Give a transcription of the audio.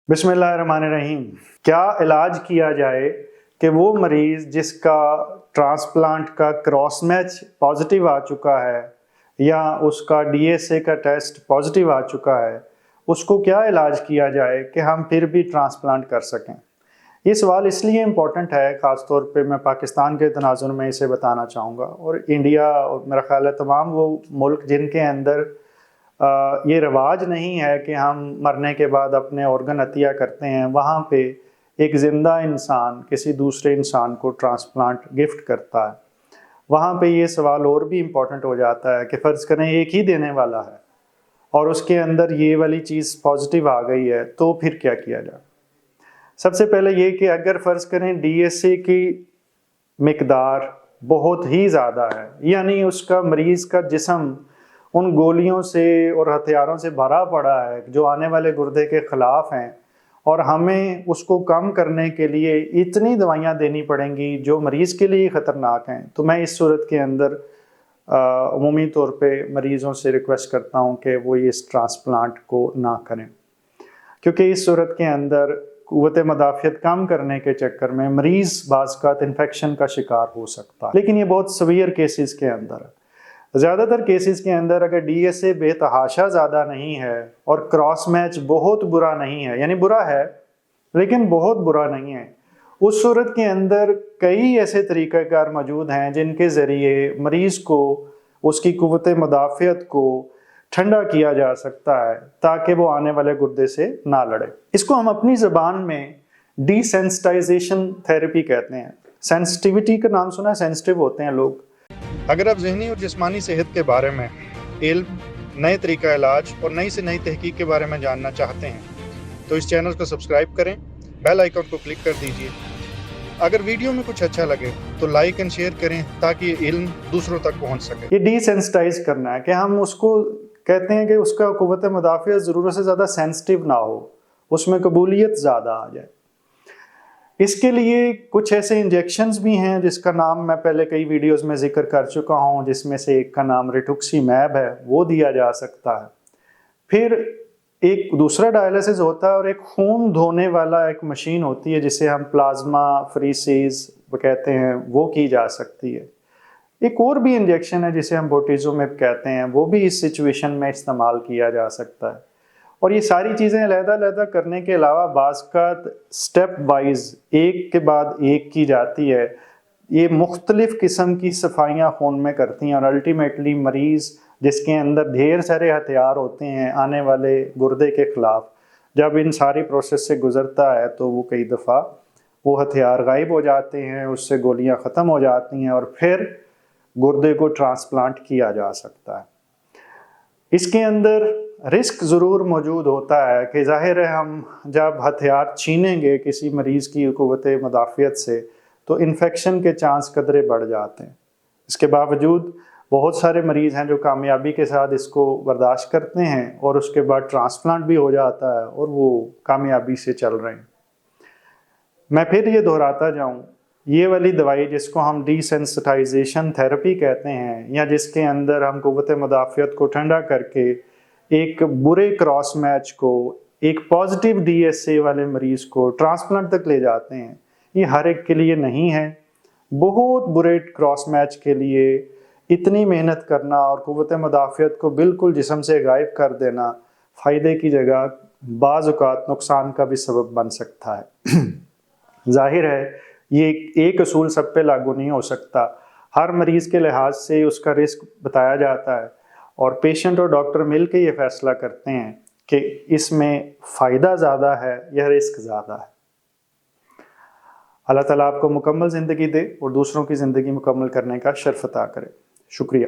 बिस्मिल्लाहिर्रहमानिर्रहीम। क्या इलाज किया जाए कि वो मरीज़ जिसका ट्रांसप्लांट का क्रॉस मैच पॉजिटिव आ चुका है या उसका डीएसए का टेस्ट पॉजिटिव आ चुका है, उसको क्या इलाज किया जाए कि हम फिर भी ट्रांसप्लांट कर सकें। ये सवाल इसलिए इम्पोर्टेंट है, ख़ास तौर पे मैं पाकिस्तान के तनाज़ुर में इसे बताना चाहूँगा, और इंडिया और मेरा ख़्याल है तमाम वो मुल्क जिनके अंदर ये रिवाज नहीं है कि हम मरने के बाद अपने ऑर्गन अतिया करते हैं, वहाँ पे एक ज़िंदा इंसान किसी दूसरे इंसान को ट्रांसप्लांट गिफ्ट करता है। वहाँ पे ये सवाल और भी इम्पोर्टेंट हो जाता है कि फ़र्ज़ करें एक ही देने वाला है और उसके अंदर ये वाली चीज़ पॉजिटिव आ गई है, तो फिर क्या किया जाए। सबसे पहले ये कि अगर फ़र्ज़ करें डीएसए की मिकदार बहुत ही ज़्यादा है, यानी उसका मरीज़ का जिस्म उन गोलियों से और हथियारों से भरा पड़ा है जो आने वाले गुर्दे के ख़िलाफ़ हैं, और हमें उसको कम करने के लिए इतनी दवाइयाँ देनी पड़ेंगी जो मरीज़ के लिए ख़तरनाक हैं, तो मैं इस सूरत के अंदर अमूमी तौर पे मरीज़ों से रिक्वेस्ट करता हूँ कि वो इस ट्रांसप्लांट को ना करें, क्योंकि इस सूरत के अंदर क़ुव्वत मदाफ़ियत कम करने के चक्कर में मरीज़ बाज़ इन्फेक्शन का शिकार हो सकता है। लेकिन ये बहुत सवीयर केसेस के अंदर है। ज़्यादातर केसेस के अंदर अगर डीएसए बेतहाशा ज़्यादा नहीं है और क्रॉस मैच बहुत बुरा नहीं है, यानी बुरा है लेकिन बहुत बुरा नहीं है, उस सूरत के अंदर कई ऐसे तरीक़ाकार मौजूद हैं जिनके ज़रिए मरीज़ को उसकी क़ुव्वत मदाफ़ियत को ठंडा किया जा सकता है ताकि वो आने वाले गुर्दे से ना लड़े। इसको हम अपनी ज़बान में डिसेंसिटाइजेशन थेरेपी कहते हैं। सेंसिटिविटी का नाम सुना है, सेंसिटिव होते हैं लोग। अगर आप ज़हनी और जिस्मानी सेहत के बारे में इल्म, नए तरीका इलाज और नई से नई तहकीक के बारे में जानना चाहते हैं तो इस चैनल को सब्सक्राइब करें, बेल आइकन को क्लिक कर दीजिए। अगर वीडियो में कुछ अच्छा लगे तो लाइक एंड शेयर करें ताकि ये इल्म दूसरों तक पहुंच सके। ये डिसेंसिटाइज करना है कि हम उसको कहते हैं कि उसका क़ुव्वत मदाफ़ियत ज़रूरत से ज़्यादा सेंसिटिव ना हो, उसमें कबूलियत ज़्यादा आ जाए। इसके लिए कुछ ऐसे इंजेक्शंस भी हैं जिसका नाम मैं पहले कई वीडियोस में ज़िक्र कर चुका हूं, जिसमें से एक का नाम रिटुक्सीमैब है, वो दिया जा सकता है। फिर एक दूसरा डायलिसिस होता है और एक खून धोने वाला एक मशीन होती है जिसे हम प्लाज्मा फ्रीसीज कहते हैं, वो की जा सकती है। एक और भी इंजेक्शन है जिसे हम बोटेजोमेब कहते हैं, वो भी इस सिचुएशन में इस्तेमाल किया जा सकता है। और ये सारी चीज़ें अलग-अलग करने के अलावा बाज़ स्टेप वाइज एक के बाद एक की जाती है। ये मुख्तलिफ़ किस्म की सफाइयाँ खून में करती हैं और अल्टीमेटली मरीज़ जिसके अंदर ढेर सारे हथियार होते हैं आने वाले गुर्दे के ख़िलाफ़, जब इन सारी प्रोसेस से गुज़रता है तो वो कई दफ़ा वो हथियार गायब हो जाते हैं, उससे गोलियाँ ख़त्म हो जाती हैं और फिर गुर्दे को ट्रांसप्लांट किया जा सकता है। इसके अंदर रिस्क ज़रूर मौजूद होता है कि ज़ाहिर है हम जब हथियार छीनेंगे किसी मरीज़ की क़ुव्वत मदाफ़ियत से तो इन्फेक्शन के चांस कदरे बढ़ जाते हैं। इसके बावजूद बहुत सारे मरीज़ हैं जो कामयाबी के साथ इसको बर्दाश्त करते हैं और उसके बाद ट्रांसप्लांट भी हो जाता है और वो कामयाबी से चल रहे हैं। मैं फिर ये दोहराता जाऊँ, ये वाली दवाई जिसको हम डिसेंसिटाइजेशन थेरेपी कहते हैं, या जिसके अंदर हम क़ुव्वत मदाफ़ियत को ठंडा करके एक बुरे क्रॉस मैच को एक पॉजिटिव डीएसए वाले मरीज़ को ट्रांसप्लांट तक ले जाते हैं, ये हर एक के लिए नहीं है। बहुत बुरे क्रॉस मैच के लिए इतनी मेहनत करना और क़ुव्वत मदाफ़ियत को बिल्कुल जिस्म से गायब कर देना फ़ायदे की जगह बाज़ औक़ात नुकसान का भी सबब बन सकता है। ज़ाहिर है ये एक असूल सब पे लागू नहीं हो सकता, हर मरीज़ के लिहाज से उसका रिस्क बताया जाता है और पेशेंट और डॉक्टर मिल के ये फ़ैसला करते हैं कि इसमें फ़ायदा ज़्यादा है या रिस्क ज़्यादा है। अल्लाह ताला आपको मुकम्मल ज़िंदगी दे और दूसरों की ज़िंदगी मुकम्मल करने का शर्फ़ अता करे। शुक्रिया।